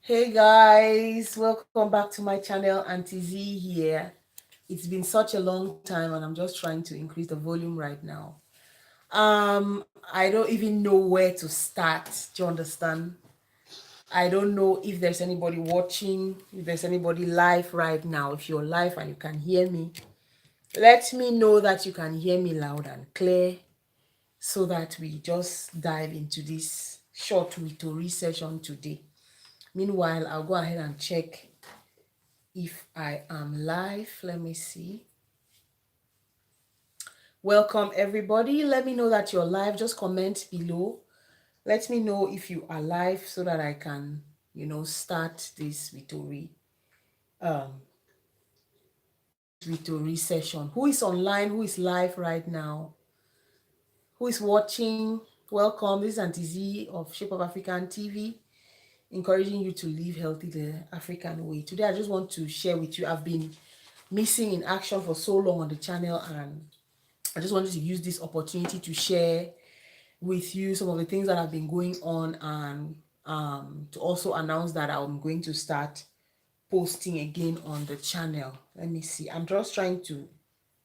Hey guys, welcome back to my channel. Auntie Z here. It's been such a long time and I'm just trying to increase the volume right now. I don't even know where to start. Do you understand? I don't know if there's anybody watching, if there's anybody live right now. If you're live and you can hear me, let me know that you can hear me loud and clear so that we just dive into this short Wito session today. Meanwhile, I'll go ahead and check if I am live. Let me see. Welcome everybody. Let me know that you're live. Just comment below. Let me know if you are live so that I can, start this um Vitori session. Who is online? Who is live right now? Who is watching? Welcome. This is Auntie Z of Shape of African TV, encouraging you to live healthy the African way. Today I just want to share with you. I've been missing in action for so long on the channel, and I just wanted to use this opportunity to share with you some of the things that have been going on, and to also announce that I'm going to start posting again on the channel. Let me see. I'm just trying to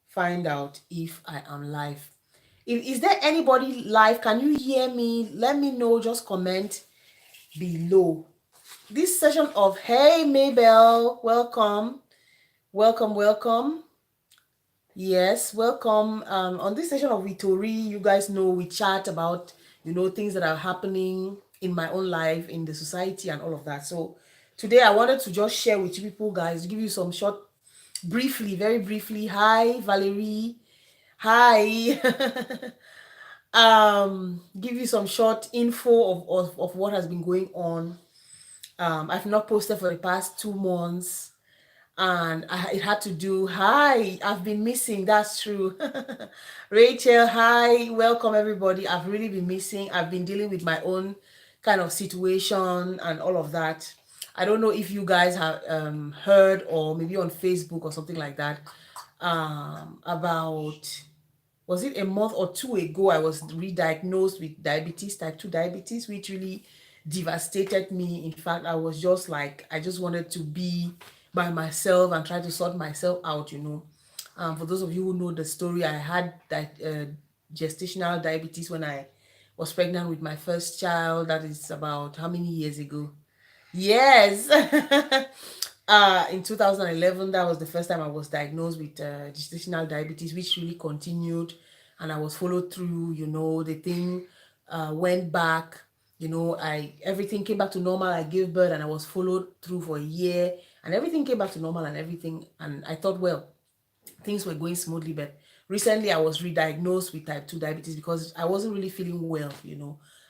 find out if I am live. Is there anybody live? Can you hear me? Let me know. Just comment below. This session of Hey Maybell, welcome, welcome, welcome. Yes, welcome. On this session of Vitori, you guys know we chat about, things that are happening in my own life, in the society, and all of that. So today I wanted to just share with you people, guys, give you some short, briefly, very briefly. Hi, Valerie. Hi. Give you some short info of what has been going on. I've not posted for the past 2 months, and it had to do. Hi, I've been missing. That's true. Rachel, hi, welcome everybody. I've really been missing. I've been dealing with my own kind of situation and all of that. I don't know if you guys have heard, or maybe on Facebook or something like that, about, was it a month or two ago, I was re-diagnosed with diabetes, type 2 diabetes, which really devastated me. In fact, I was just like, I just wanted to be by myself and try to sort myself out. For those of you who know the story, I had that gestational diabetes when I was pregnant with my first child. That is about how many years ago? Yes. In 2011, that was the first time I was diagnosed with gestational diabetes, which really continued, and I was followed through. The thing went back. I everything came back to normal. I gave birth, and I was followed through for a year, and everything came back to normal and everything. And I thought, well, things were going smoothly, but recently I was re-diagnosed with type 2 diabetes because I wasn't really feeling well.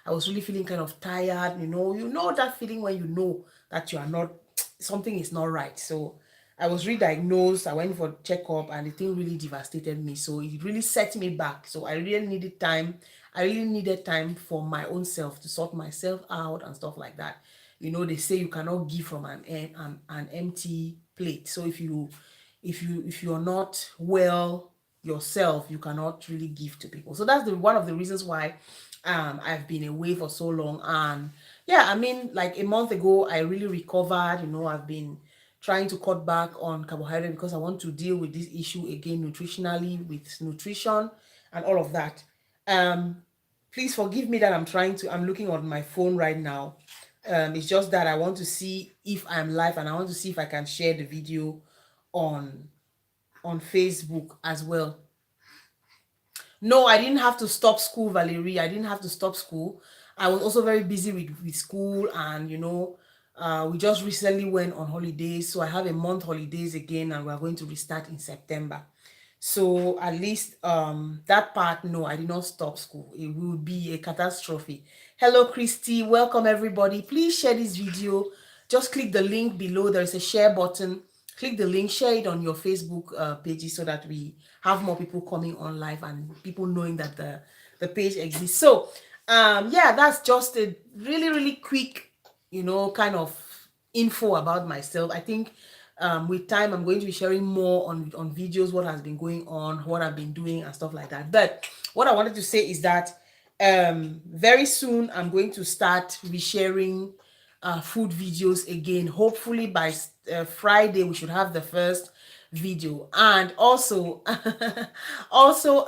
I was really feeling kind of tired. You know that feeling when you know that you are not, something is not right. So I was re-diagnosed. I went for checkup, and the thing really devastated me. So it really set me back. So I really needed time. I really needed time for my own self to sort myself out and stuff like that. They say you cannot give from an empty plate. So if you're not well yourself, you cannot really give to people. So that's the one of the reasons why I've been away for so long. And yeah, I mean, like a month ago I really recovered. I've been trying to cut back on carbohydrate because I want to deal with this issue again nutritionally, with nutrition and all of that. um Please forgive me that I'm looking on my phone right now. It's just that I want to see if I'm live, and I want to see if I can share the video on Facebook as well. No, I didn't have to stop school, Valerie. I didn't have to stop school. I was also very busy with school, and we just recently went on holidays, so I have a month holidays again, and we're going to restart in September. So at least that part, no, I did not stop school. It will be a catastrophe. Hello, Christy. Welcome, everybody. Please share this video. Just click the link below. There is a share button. Click the link, share it on your Facebook pages so that we have more people coming on live and people knowing that the page exists. So, yeah, that's just a really, really quick, kind of info about myself. I think with time I'm going to be sharing more on videos, what has been going on, what I've been doing and stuff like that. But what I wanted to say is that very soon I'm going to start resharing food videos again. Hopefully by Friday we should have the first video. And also also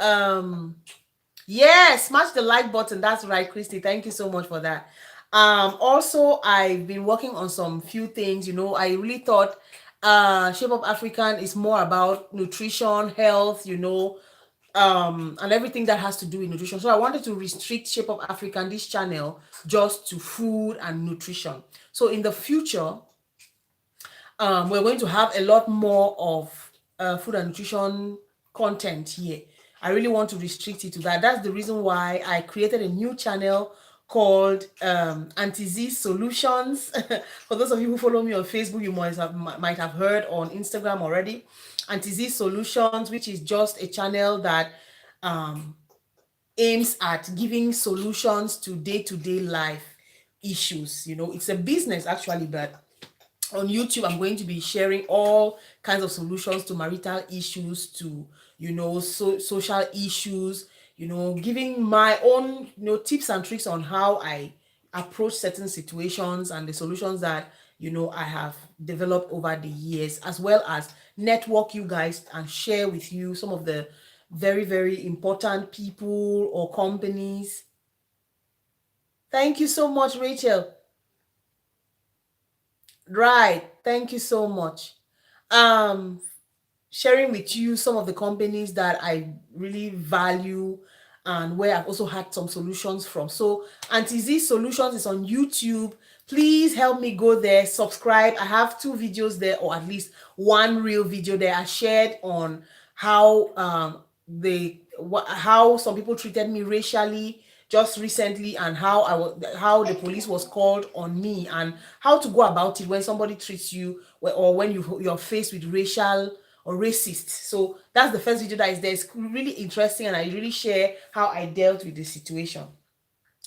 yeah, smash the like button. That's right, Christy. Thank you so much for that. Also, I've been working on some few things. I really thought Shape of African is more about nutrition, health, and everything that has to do with nutrition. So I wanted to restrict Shape of African, this channel, just to food and nutrition. So in the future, we're going to have a lot more of food and nutrition content here. I really want to restrict it to that. That's the reason why I created a new channel called Auntie Z Solutions. For those of you who follow me on Facebook, you might have heard on Instagram already. Auntie Z Solutions, which is just a channel that um, aims at giving solutions to day-to-day life issues. It's a business actually, but on YouTube, I'm going to be sharing all kinds of solutions to marital issues, to social issues, giving my own tips and tricks on how I approach certain situations and the solutions that I have developed over the years, as well as network you guys and share with you some of the very, very important people or companies. Thank you so much, Rachel. Right. Thank you so much. Um, Sharing with you some of the companies that I really value and where I've also had some solutions from. So Auntie Z Solutions is on YouTube. Please help me go there, subscribe. I have two videos there, or at least one real video there. I shared on how how some people treated me racially just recently, and how the police was called on me, and how to go about it when somebody treats you, or when you're faced with racial or racist. So that's the first video that is there. It's really interesting, and I really share how I dealt with the situation.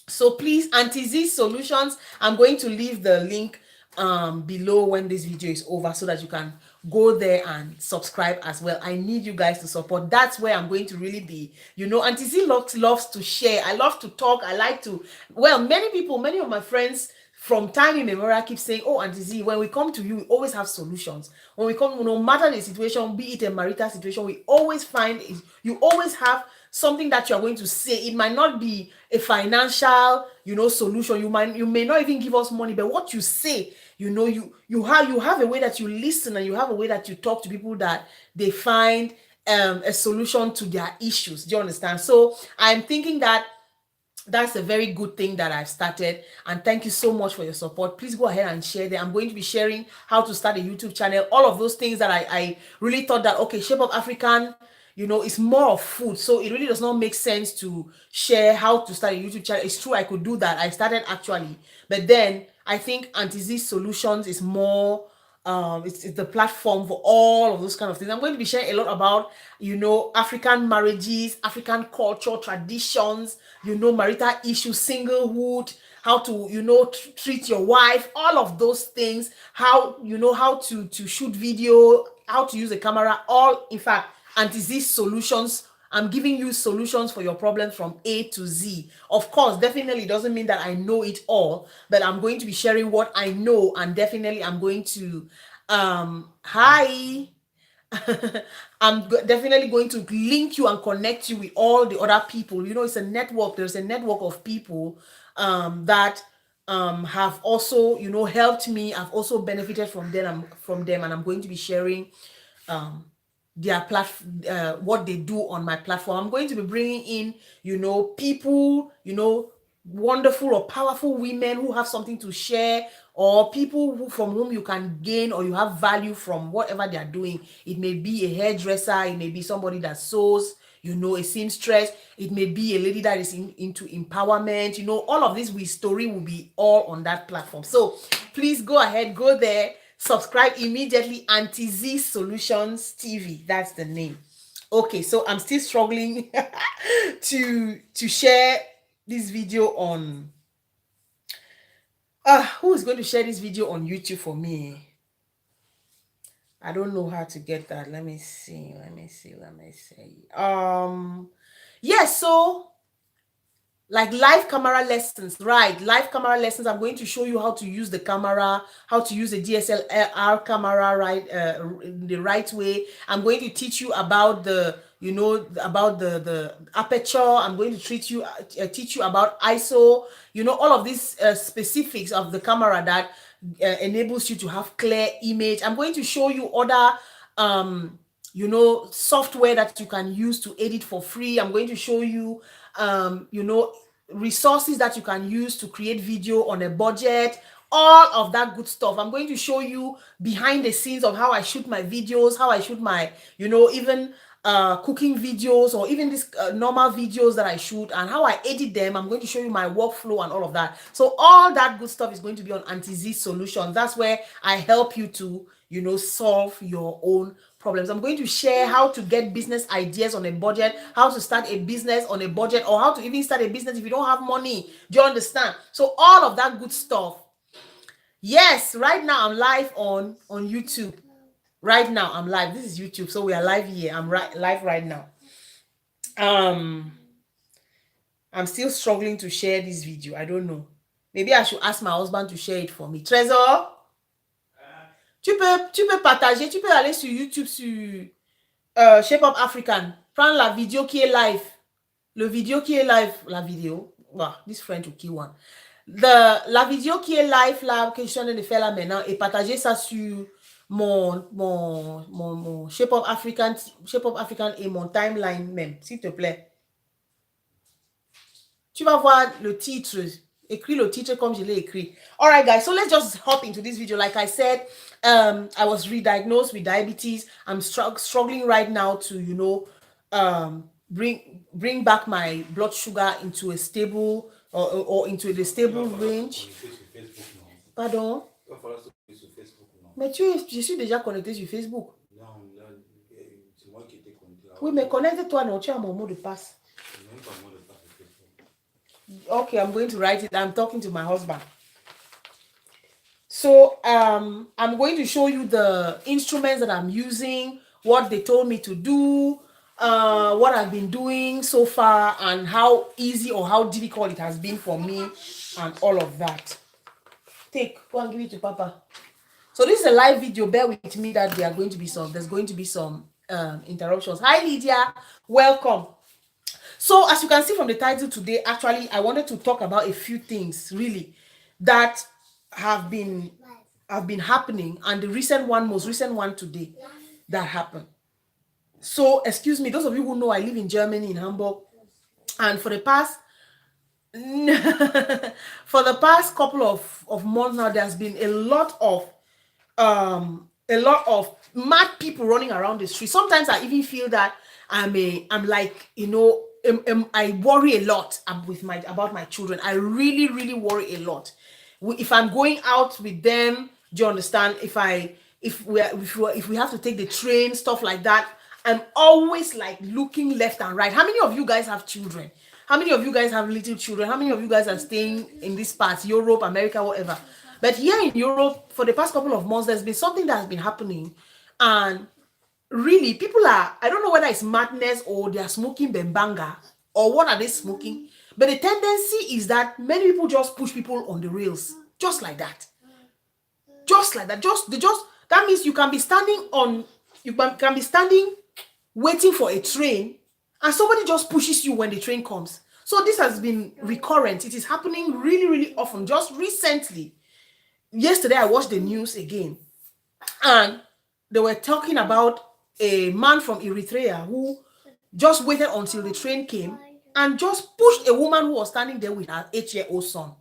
So please, Auntie Z Solutions, I'm going to leave the link below when this video is over, so that you can go there and subscribe as well. I need you guys to support. That's where I'm going to really be. Auntie Z loves to share. I love to talk. I like to, well, many of my friends from time immemorial keep saying, oh, Auntie Z, when we come to you, we always have solutions. When we come, no matter the situation, be it a marital situation, we always find it, you always have something that you're going to say. It might not be a financial, solution. You may not even give us money, but what you say, you have a way that you listen, and you have a way that you talk to people, that they find a solution to their issues. Do you understand? So I'm thinking that that's a very good thing that I've started, and thank you so much for your support. Please go ahead and share them. I'm going to be sharing how to start a YouTube channel, all of those things that I really thought that, okay, Shape of African, it's more of food, so it really does not make sense to share how to start a YouTube channel. It's true, I could do that. I started actually, but then I think Auntie Z Solutions is more, it's the platform for all of those kind of things. I'm going to be sharing a lot about African marriages, African culture, traditions, marital issues, singlehood, how to treat your wife, all of those things, how how to shoot video, how to use a camera, all, in fact, Auntie Z Solutions. I'm giving you solutions for your problems from A to Z. Of course, definitely doesn't mean that I know it all, but I'm going to be sharing what I know, and definitely I'm going to hi. Definitely going to link you and connect you with all the other people. It's a network. There's a network of people that have also, helped me. I've also benefited from them, and I'm going to be sharing um their platform, what they do on my platform. I'm going to be bringing in, people, wonderful or powerful women who have something to share, or people from whom you can gain, or you have value from whatever they are doing. It may be a hairdresser, it may be somebody that sews, a seamstress, it may be a lady that is into empowerment. All of this with story will be all on that platform. So please go ahead, go there, subscribe immediately. Auntie Z Solutions TV, that's the name. Okay, so I'm still struggling to share this video on who is going to share this video on YouTube for me? I don't know how to get that. Let me see. Yes, so like live camera lessons, right? Live camera lessons. I'm going to show you how to use the camera, how to use the DSLR camera, right, in the right way. I'm going to teach you about the, about the aperture. I'm going to teach you about ISO, all of these specifics of the camera that enables you to have clear image. I'm going to show you other software that you can use to edit for free. I'm going to show you resources that you can use to create video on a budget, all of that good stuff. I'm going to show you behind the scenes of how I shoot my videos, how I shoot my, even cooking videos, or even these normal videos that I shoot, and how I edit them. I'm going to show you my workflow and all of that. So all that good stuff is going to be on Anti-Z Solutions. That's where I help you to, solve your own problems. I'm going to share how to get business ideas on a budget, how to start a business on a budget, or how to even start a business if you don't have money. Do you understand? So all of that good stuff. Yes, right now I'm live on YouTube. Right now I'm live. This is YouTube, so we are live here. I'm live right now. I'm still struggling to share this video. I don't know. Maybe I should ask my husband to share it for me. Trésor, tu peux partager, tu peux aller sur YouTube sur Shape Up African. Prends la vidéo qui est live. Le vidéo qui est live, la vidéo. Wow, this friend will kill one. La vidéo qui est live là, que je suis en train de faire là maintenant, et partager ça sur mon Shape Up African et mon timeline même, s'il te plaît. Tu vas voir le titre. Écris le titre comme je l'ai écrit. All right, guys. So let's just hop into this video. Like I said, I was re-diagnosed with diabetes. I'm struggling right now to, bring back my blood sugar into a stable or into the stable range. Pardon? Mais je suis déjà connecté sur Facebook. Non, c'est moi qui étais connecté. Oui, mais connecte-toi, non, tu as mon mot de passe. Okay, I'm going to write it. I'm talking to my husband. So I'm going to show you the instruments that I'm using, what they told me to do, what I've been doing so far, and how easy or how difficult it has been for me, and all of that. Go and give it to Papa. So this is a live video. Bear with me that there's going to be some interruptions. Hi Lydia, welcome. So as you can see from the title today, actually I wanted to talk about a few things really that have been happening, and the most recent one today that happened. So excuse me, those of you who know, I live in Germany, in Hamburg, and for the past couple of months now, there's been a lot of mad people running around the street. Sometimes I even feel that I'm like, I worry a lot about my children. I really, really worry a lot. If I'm going out with them, do you understand? If we have to take the train, stuff like that, I'm always like looking left and right. How many of you guys have children? How many of you guys have little children? How many of you guys are staying in this part, Europe, America, whatever? But here in Europe, for the past couple of months, there's been something that has been happening, and really, people I don't know whether it's madness or they are smoking bembanga or what are they smoking, but the tendency is that many people just push people on the rails, just like that. That means you can be standing waiting for a train, and somebody just pushes you when the train comes. So this has been recurrent. It is happening really, really often. Just recently, yesterday I watched the news again, and they were talking about a man from Eritrea who just waited until the train came and just pushed a woman who was standing there with her 8-year-old son.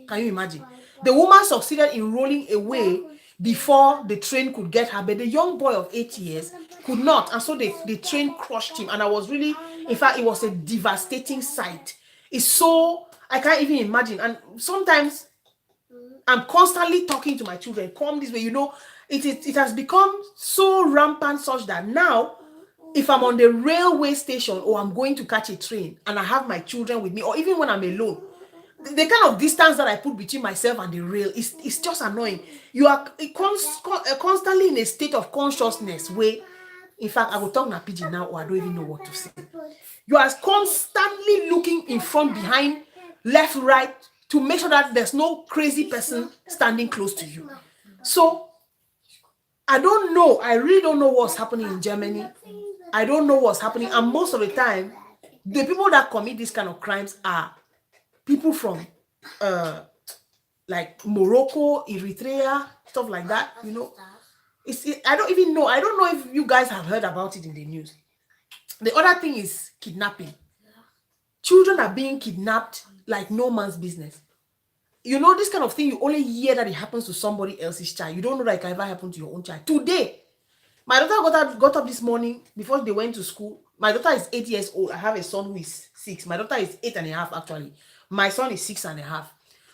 Can you imagine? The woman succeeded in rolling away before the train could get her, but the young boy of 8 years could not, and so the train crushed him. And I was really, in fact, it was a devastating sight. It's so, I can't even imagine. And sometimes I'm constantly talking to my children, come this way, it has become so rampant such that now, if I'm on the railway station or I'm going to catch a train and I have my children with me, or even when I'm alone, the kind of distance that I put between myself and the rail is just annoying. You are constantly in a state of consciousness where, in fact, I will talk na pidgin now, or I don't even know what to say. You are constantly looking in front, behind, left, right, to make sure that there's no crazy person standing close to you. So I don't know. I really don't know what's happening in Germany. I don't know what's happening. And most of the time, the people that commit these kind of crimes are people from like Morocco, Eritrea, stuff like that. You know, I don't even know. I don't know if you guys have heard about it in the news. The other thing is kidnapping. Children are being kidnapped like no man's business. You know, this kind of thing, you only hear that it happens to somebody else's child. You don't know that it can ever happen to your own child. Today, my daughter got up this morning before they went to school. My daughter is 8 years old. I have a son who is 6. My daughter is 8.5 actually. My son is 6.5.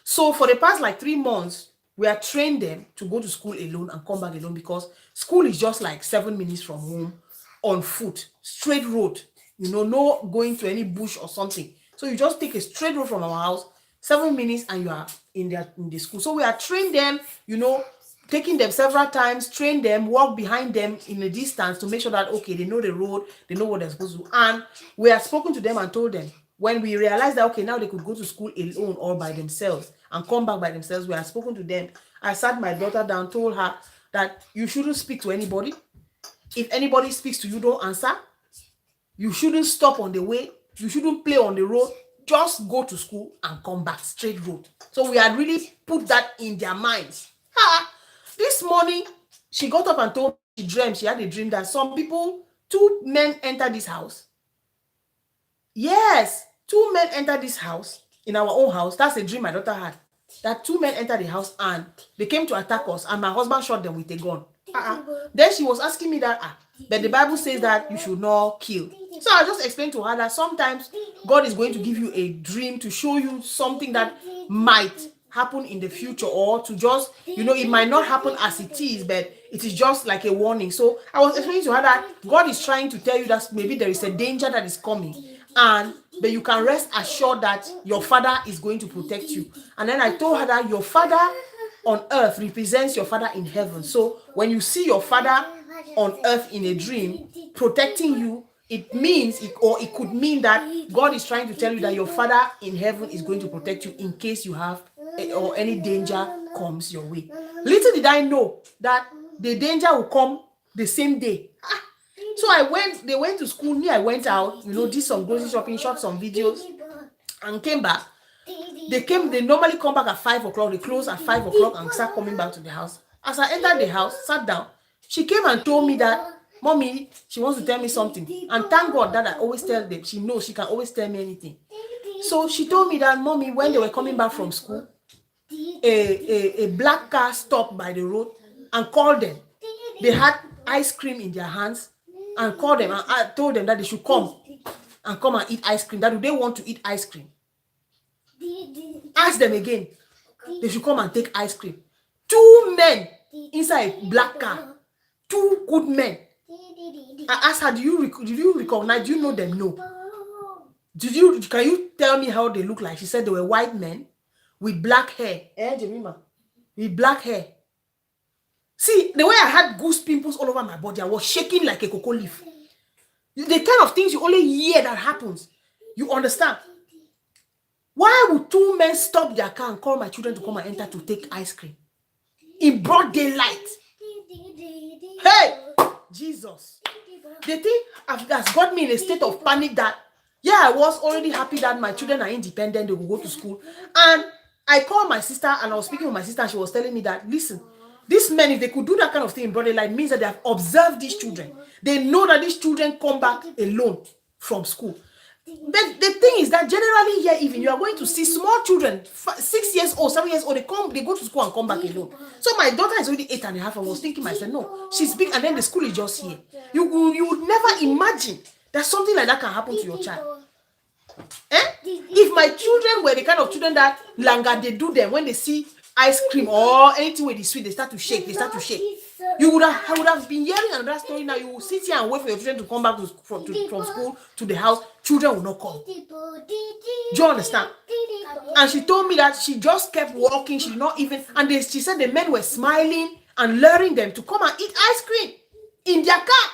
So for the past like 3 months, we are trained them to go to school alone and come back alone, because school is just like 7 minutes from home on foot, straight road. You know, no going to any bush or something. So you just take a straight road from our house, 7 minutes, and you are in the school. So we are trained them, you know, taking them several times, train them, walk behind them in a distance to make sure that, okay, they know the road, they know what they're supposed to do. And we have spoken to them and told them, when we realized that, okay, now they could go to school alone or by themselves and come back by themselves, we have spoken to them. I sat my daughter down, told her that you shouldn't speak to anybody. If anybody speaks to you, don't answer. You shouldn't stop on the way. You shouldn't play on the road. Just go to school and come back, straight road. So we had really put that in their minds. This morning, she got up and told me she had a dream that some people, 2 men entered this house. Yes, 2 men entered this house, in our own house. That's a dream my daughter had. That 2 men entered the house and they came to attack us, and my husband shot them with a gun. Then she was asking me that, but the Bible says that you should not kill. So I just explained to her that sometimes God is going to give you a dream to show you something that might happen in the future, or to just, you know, it might not happen as it is, but it is just like a warning. So I was explaining to her that God is trying to tell you that maybe there is a danger that is coming, but you can rest assured that your father is going to protect you. And then I told her that your father on earth represents your father in heaven. So when you see your father on earth in a dream protecting you, it means it could mean that God is trying to tell you that your father in heaven is going to protect you in case you have or any danger comes your way. Little did I know that the danger will come the same day. So they went to school, me, I went out, you know, did some grocery shopping, shot some videos, and came back. They normally come back at 5 o'clock, they close at 5 o'clock and start coming back to the house. As I entered the house, sat down, she came and told me that, Mommy, she wants to tell me something. And thank God that I always tell them, she knows she can always tell me anything. So she told me that, Mommy, when they were coming back from school, a black car stopped by the road and called them. They had ice cream in their hands and called them, and I told them that they should come and eat ice cream. That do they want to eat ice cream? Ask them again. They should come and take ice cream. 2 men inside a black car. 2 good men. I asked her, did you recognize? Do you know them? No. Can you tell me how they look like? She said they were white men with black hair. Jemima? With black hair. See, the way I had goose pimples all over my body, I was shaking like a cocoa leaf. The kind of things you only hear that happens. You understand? Why would 2 men stop their car and call my children to come and enter to take ice cream? In broad daylight. Hey! Jesus. The thing has got me in a state of panic that, yeah, I was already happy that my children are independent, they will go to school. And I called my sister and I was speaking with my sister and she was telling me that, listen, these men, if they could do that kind of thing in broad daylight, means that they have observed these children. They know that these children come back alone from school. But the thing is that generally here, even you are going to see small children, 6 years old, 7 years old, they go to school and come back alone. So my daughter is already 8.5. I was thinking myself, no, she's big, and then the school is just here. You would never imagine that something like that can happen to your child. If my children were the kind of children that langa they do them when they see ice cream or anything with the sweet, they start to shake. I would have been hearing another story now. You will sit here and wait for your children to come back from school to the house. Children will not come. Do you understand? And she told me that she just kept walking. She did not even, and she said the men were smiling and luring them to come and eat ice cream in their car.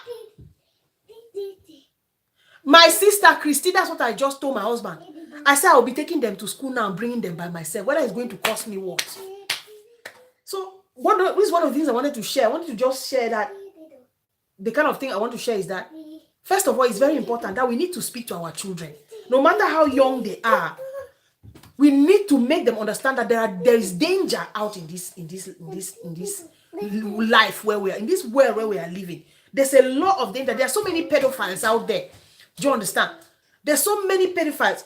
My sister Christy, that's what I just told my husband. I said I'll be taking them to school now and bringing them by myself, whether it's going to cost me what. So this is one of the things I wanted to share. I wanted to just share that the kind of thing I want to share is that, first of all, it's very important that we need to speak to our children. No matter how young they are, we need to make them understand that there is danger out in this life where we are, in this world where we are living. There's a lot of danger. There are so many pedophiles out there. Do you understand? There's so many pedophiles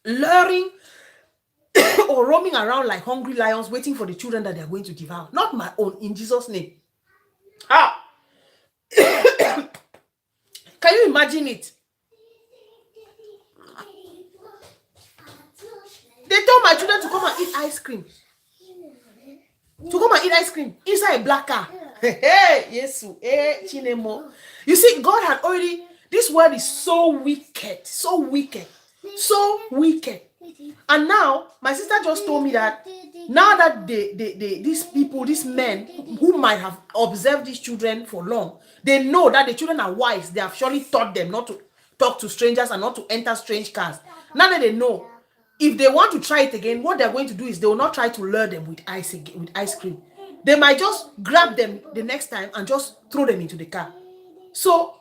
luring or roaming around like hungry lions, waiting for the children that they're going to devour. Not my own, in Jesus' name. Can you imagine it? They told my children to come and eat ice cream. To come and eat ice cream inside a black car. Hey, yes, Chinemo. You see, God had already, this world is so wicked, so wicked, so wicked. And now, my sister just told me that now that these people, these men who might have observed these children for long, they know that the children are wise. They have surely taught them not to talk to strangers and not to enter strange cars. Now that they know, if they want to try it again, what they're going to do is they will not try to lure them with ice cream. They might just grab them the next time and just throw them into the car. So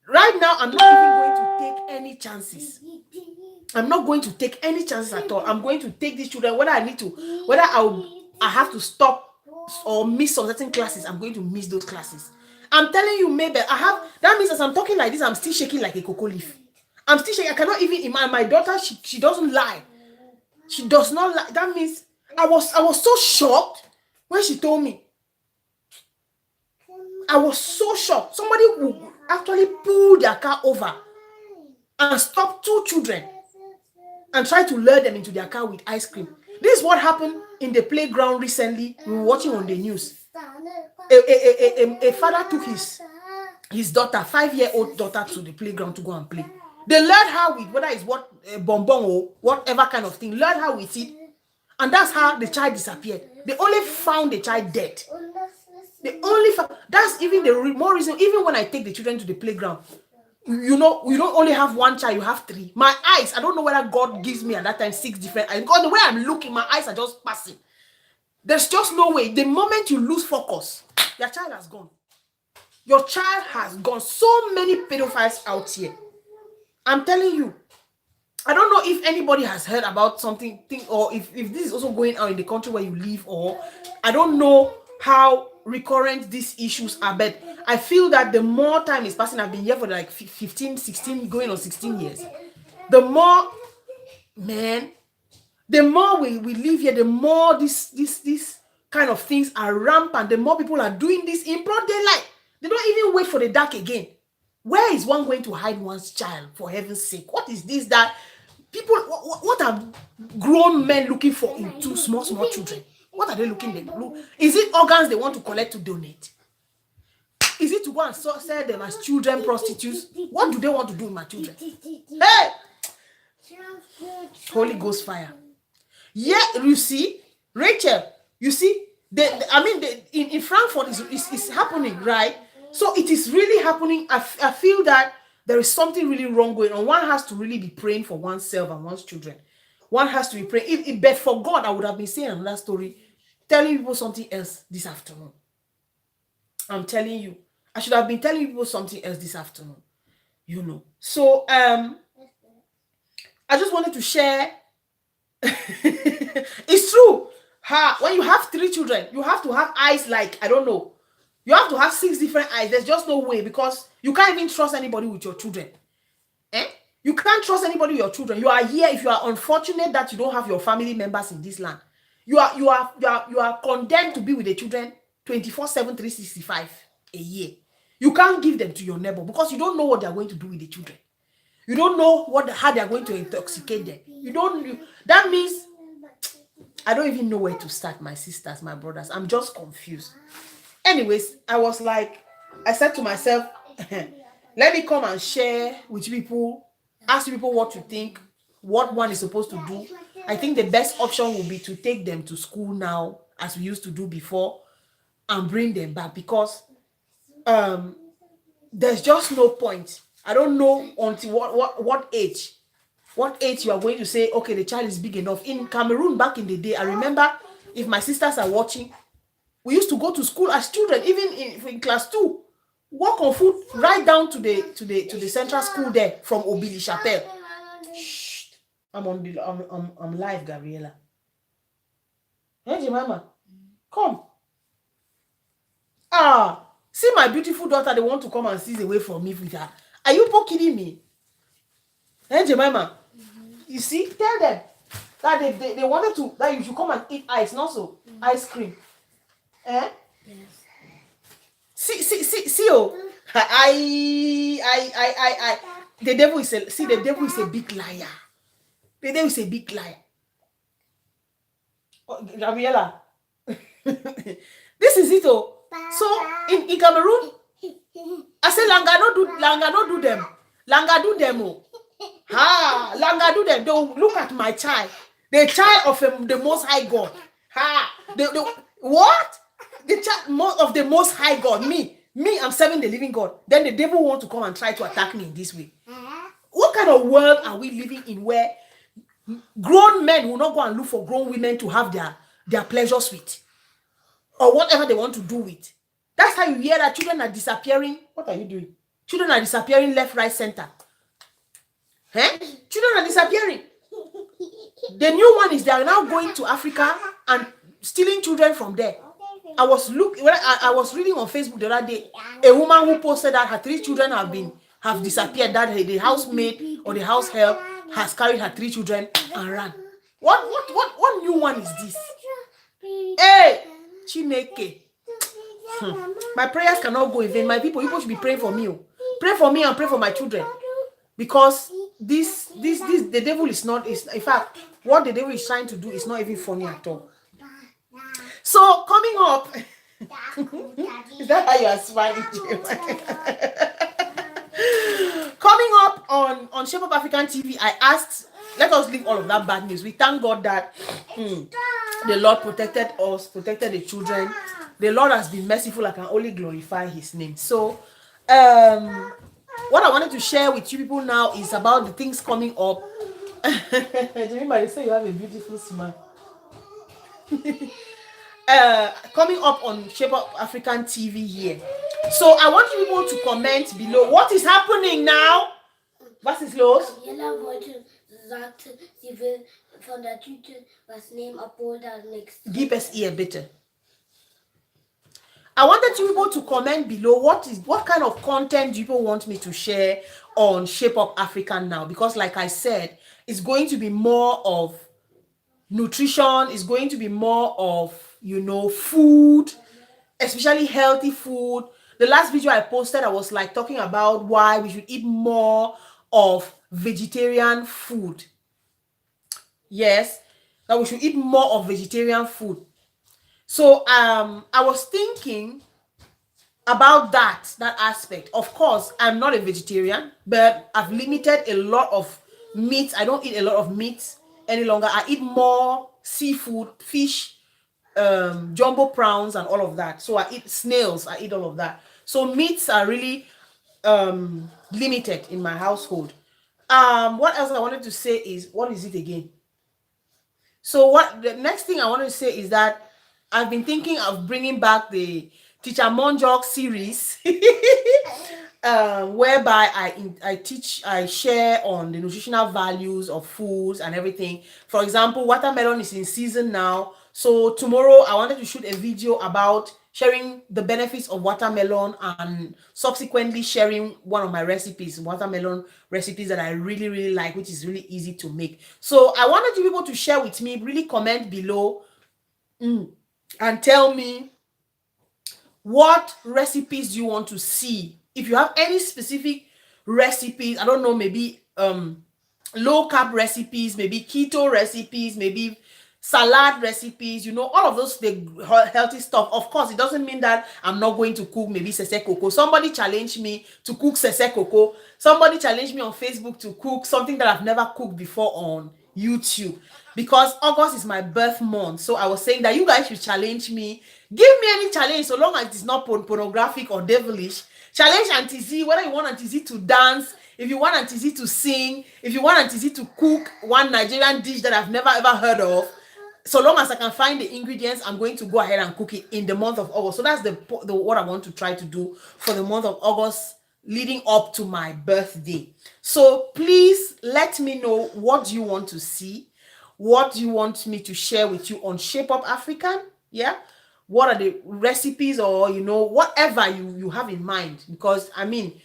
right now, I'm not even going to take any chances. I'm not going to take any chances at all. I'm going to take these children, whether I need to, whether I have to stop or miss some certain classes, I'm going to miss those classes. I'm telling you, maybe that means as I'm talking like this, I'm still shaking like a cocoa leaf. I'm still shaking. I cannot even imagine. My daughter, she doesn't lie. She does not lie. That means I was so shocked when she told me. I was so shocked. Somebody would actually pull their car over and stop two children and try to lure them into their car with ice cream. This is what happened in the playground recently. We were watching on the news. A father took his daughter, 5-year-old daughter, to the playground to go and play. They lured her with, whether it's what bonbon or whatever kind of thing, lured her with it, and that's how the child disappeared. They only found the child dead. They only found, that's even the more reason. Even when I take the children to the playground, you know, you don't only have one child, you have 3. My eyes, I don't know whether God gives me at that time 6 different eyes. God, the way I'm looking, my eyes are just passing. There's just no way. The moment you lose focus, your child has gone. Your child has gone. So many pedophiles out here. I'm telling you. I don't know if anybody has heard about something, or if this is also going on in the country where you live, or I don't know how recurrent these issues are, but I feel that the more time is passing, I've been here for like 15, 16, going on 16 years. The more, man, the more we live here, the more this kind of things are rampant. The more people are doing this in broad daylight. They don't even wait for the dark again. Where is one going to hide one's child, for heaven's sake? What is this that people, what are grown men looking for in two small children? What are they looking for? Is it organs they want to collect to donate? Is it to go and sell them as children prostitutes? What do they want to do with my children? Hey! Holy Ghost fire. Yeah, you see, Rachel, you see, in Frankfurt is happening, right? So it is really happening. I feel that there is something really wrong going on. One has to really be praying for oneself and one's children. One has to be praying. But for God, I would have been saying another story, telling people something else this afternoon. I'm telling you, I should have been telling people something else this afternoon. You know. So I just wanted to share. It's true. When you have 3 children, you have to have eyes like, I don't know. You have to have 6 different eyes. There's just no way, because you can't even trust anybody with your children. You can't trust anybody with your children. You are here. If you are unfortunate that you don't have your family members in this land, you are condemned to be with the children 24/7, 365 a year. You can't give them to your neighbor because you don't know what they are going to do with the children. You don't know how they are going to intoxicate them. That means I don't even know where to start, my sisters, my brothers. I'm just confused. Anyways, I said to myself, let me come and share with people, ask people what to think, what one is supposed to do. I think the best option would be to take them to school now, as we used to do before, and bring them back, because there's just no point. I don't know until what age. What age you are going to say, okay, the child is big enough. In Cameroon back in the day, I remember, if my sisters are watching, we used to go to school as children, even in class 2, walk on foot right down to the central school there from Obili Chapelle. Shh. I'm live, Gabriela. Hey, Jemima, come. See my beautiful daughter, they want to come and seize away from me with her. Are you kidding me? Hey, Jemima, you see, tell them that they wanted to, that you should come and eat ice, not so ice cream. Eh? Yes. See, oh, the devil is a big liar. The devil is a big liar. Oh, Gabriela, this is it, oh. So in Cameroon, I say Langa don't do them. Langa do them, oh. Langa do them. Don't look at my child, the child of the Most High God. What? The child of the Most High God. Me, I'm serving the living God. Then the devil want to come and try to attack me in this way. What kind of world are we living in where grown men will not go and look for grown women to have their pleasures with, or whatever they want to do with? That's how you hear that children are disappearing. What are you doing? Children are disappearing left, right, center. Children are disappearing. The new one is they are now going to Africa and stealing children from there. I was reading on Facebook the other day, a woman who posted that her 3 children have disappeared, that the housemaid or the house help has carried her 3 children and ran. What new one is this? Hey, Chineke. My prayers cannot go in vain. My people, you should be praying for me. Pray for me and pray for my children. Because the devil is not, in fact, what the devil is trying to do is not even funny at all. So coming up, is that how you are smiling? Coming up on Shape Up African TV, I asked, let us leave all of that bad news. We thank God that the Lord protected us, protected the children. The Lord has been merciful. I can only glorify His name. So, what I wanted to share with you people now is about the things coming up. Remember, they say you have a beautiful smile. Coming up on Shape Up African TV here. So I want you people to comment below what is happening now. Was ist los? Jella sagte, sie will von der Tüte was nehmen, obwohl da nichts. Gib es ihr bitte. I wanted you people to comment below what kind of content do you people want me to share on Shape Up African now, because like I said, it's going to be more of nutrition, it's going to be more of, food, especially healthy food. The last video I posted, I was like talking about why we should eat more of vegetarian food. Yes, that we should eat more of vegetarian food. So I was thinking about that aspect. Of course, I'm not a vegetarian, but I've limited a lot of meat. I don't eat a lot of meat any longer. I eat more seafood, fish, jumbo prawns and all of that. So I eat snails, I eat all of that. So meats are really limited in my household. What else I wanted to say is, what is it again? So what the next thing I wanted to say is that I've been thinking of bringing back the Teacher Monjok series, whereby I share on the nutritional values of foods and everything. For example, watermelon is in season now. So tomorrow I wanted to shoot a video about sharing the benefits of watermelon and subsequently sharing one of my recipes, watermelon recipes that I really, really like, which is really easy to make. So I wanted you people to share with me, really comment below and tell me what recipes you want to see. If you have any specific recipes, I don't know, maybe low carb recipes, maybe keto recipes, maybe salad recipes, all of those, the healthy stuff. Of course, it doesn't mean that I'm not going to cook maybe sese coco. Somebody challenged me to cook sese coco. Somebody challenged me on Facebook to cook something that I've never cooked before on YouTube, because August is my birth month. So I was saying that you guys should challenge me. Give me any challenge, so long as it's not pornographic or devilish. Challenge Auntie Z, whether you want Auntie Z to dance, if you want Auntie Z to sing, if you want Auntie Z to cook one Nigerian dish that I've never ever heard of. So long as I can find the ingredients, I'm going to go ahead and cook it in the month of August. So that's the what I want to try to do for the month of August leading up to my birthday. So please let me know what you want to see, what you want me to share with you on Shape Up African. Yeah, what are the recipes, or whatever you have in mind, because I mean,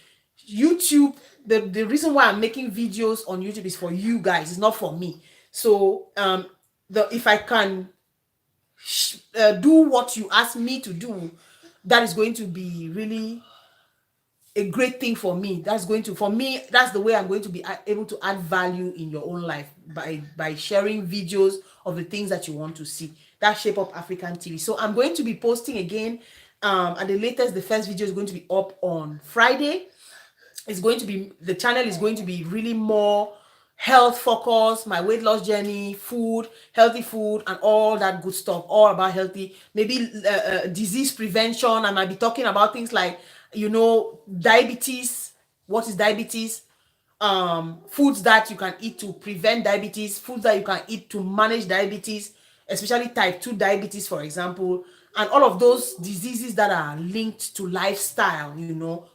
YouTube, the reason why I'm making videos on YouTube is for you guys, it's not for me. So the if I can do what you ask me to do, that is going to be really a great thing for me. That's going to, for me, that's the way I'm going to be able to add value in your own life, by sharing videos of the things that you want to see. That Shape Up African TV. So I'm going to be posting again, at the latest. The first video is going to be up on Friday. It's going to be, the channel is going to be really more health focused, my weight loss journey, food, healthy food, and all that good stuff, all about healthy, maybe disease prevention. I might be talking about things like, diabetes. What is diabetes? Foods that you can eat to prevent diabetes, foods that you can eat to manage diabetes, especially type 2 diabetes, for example, and all of those diseases that are linked to lifestyle,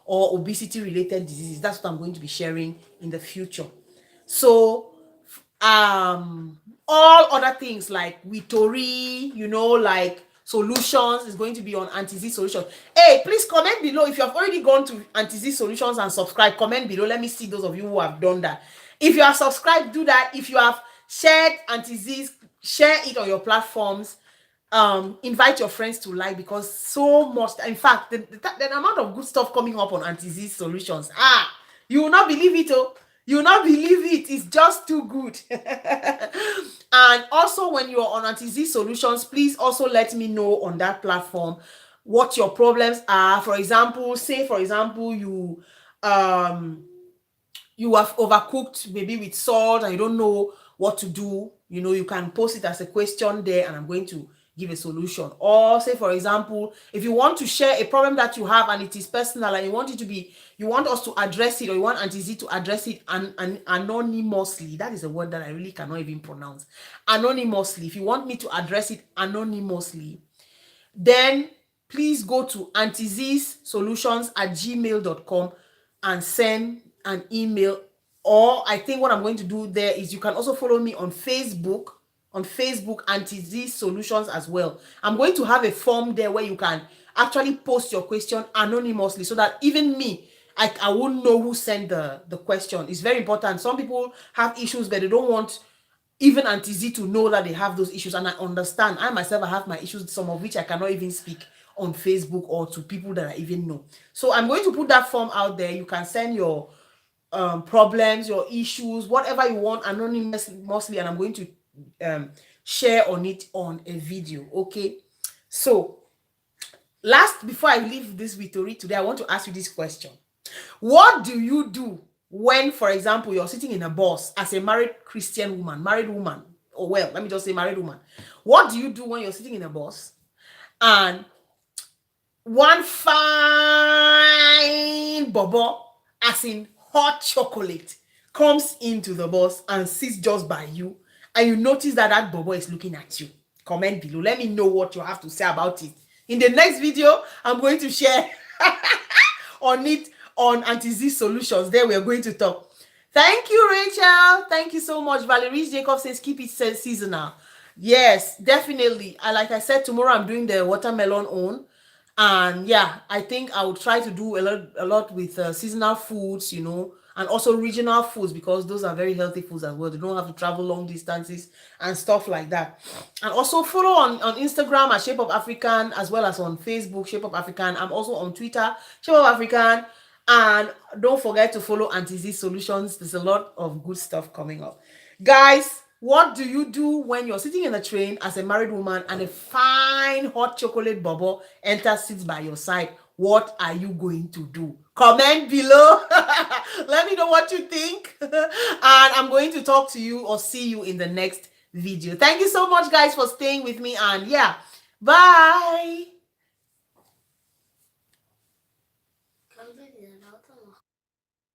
or obesity related diseases. That's what I'm going to be sharing in the future. So all other things like Witori, like solutions, is going to be on Auntie Z Solutions. Hey, please comment below if you have already gone to Auntie Z Solutions and subscribe. Comment below. Let me see those of you who have done that. If you are subscribed, do that. If you have shared Auntie Z's, share it on your platforms. Invite your friends to like, because so much, in fact, the amount of good stuff coming up on Auntie Z Solutions, you will not believe it. You will not believe it. It's just too good. And also, when you're on Auntie Z Solutions, please also let me know on that platform what your problems are. For example, you have overcooked maybe with salt and you don't know what to do. You can post it as a question there, and I'm going to give a solution. Or say, for example, if you want to share a problem that you have and it is personal, and you want us to address it, or you want Auntie Z to address it anonymously. That is a word that I really cannot even pronounce. Anonymously. If you want me to address it anonymously, then please go to auntieZsolutions@gmail.com and send an email. Or I think what I'm going to do there is, you can also follow me on Facebook, Auntie Z Solutions as well. I'm going to have a form there where you can actually post your question anonymously, so that even me, I won't know who sent the question. It's very important. Some people have issues, but they don't want even Auntie Z to know that they have those issues. And I understand. I myself, I have my issues, some of which I cannot even speak on Facebook or to people that I even know. So I'm going to put that form out there. You can send your problems, your issues, whatever you want, anonymously, and I'm going to share on it on a video. Okay. So before I leave this video today, I want to ask you this question. What do you do when, for example, you're sitting in a bus as a married woman, or well, let me just say married woman. What do you do when you're sitting in a bus and one fine bobo, as in hot chocolate, comes into the bus and sits just by you, and you notice that bobo is looking at you? Comment below. Let me know what you have to say about it. In the next video, I'm going to share on it on Auntie Z Solutions. There we are going to talk. Thank you, Rachel. Thank you so much. Valerie Jacob says keep it seasonal. Yes, definitely. Like I said, tomorrow I'm doing the watermelon on. And yeah, I think I will try to do a lot with seasonal foods, and also regional foods, because those are very healthy foods as well. They don't have to travel long distances and stuff like that. And also follow on Instagram at Shape Up African, as well as on Facebook, Shape Up African. I'm also on Twitter, Shape Up African. And don't forget to follow Auntie Z Solutions. There's a lot of good stuff coming up. Guys, what do you do when you're sitting in a train as a married woman and a fine hot chocolate bubble sits by your side? What are you going to do? Comment below. Let me know what you think. And I'm going to talk to you or see you in the next video. Thank you so much, guys, for staying with me. And yeah, bye.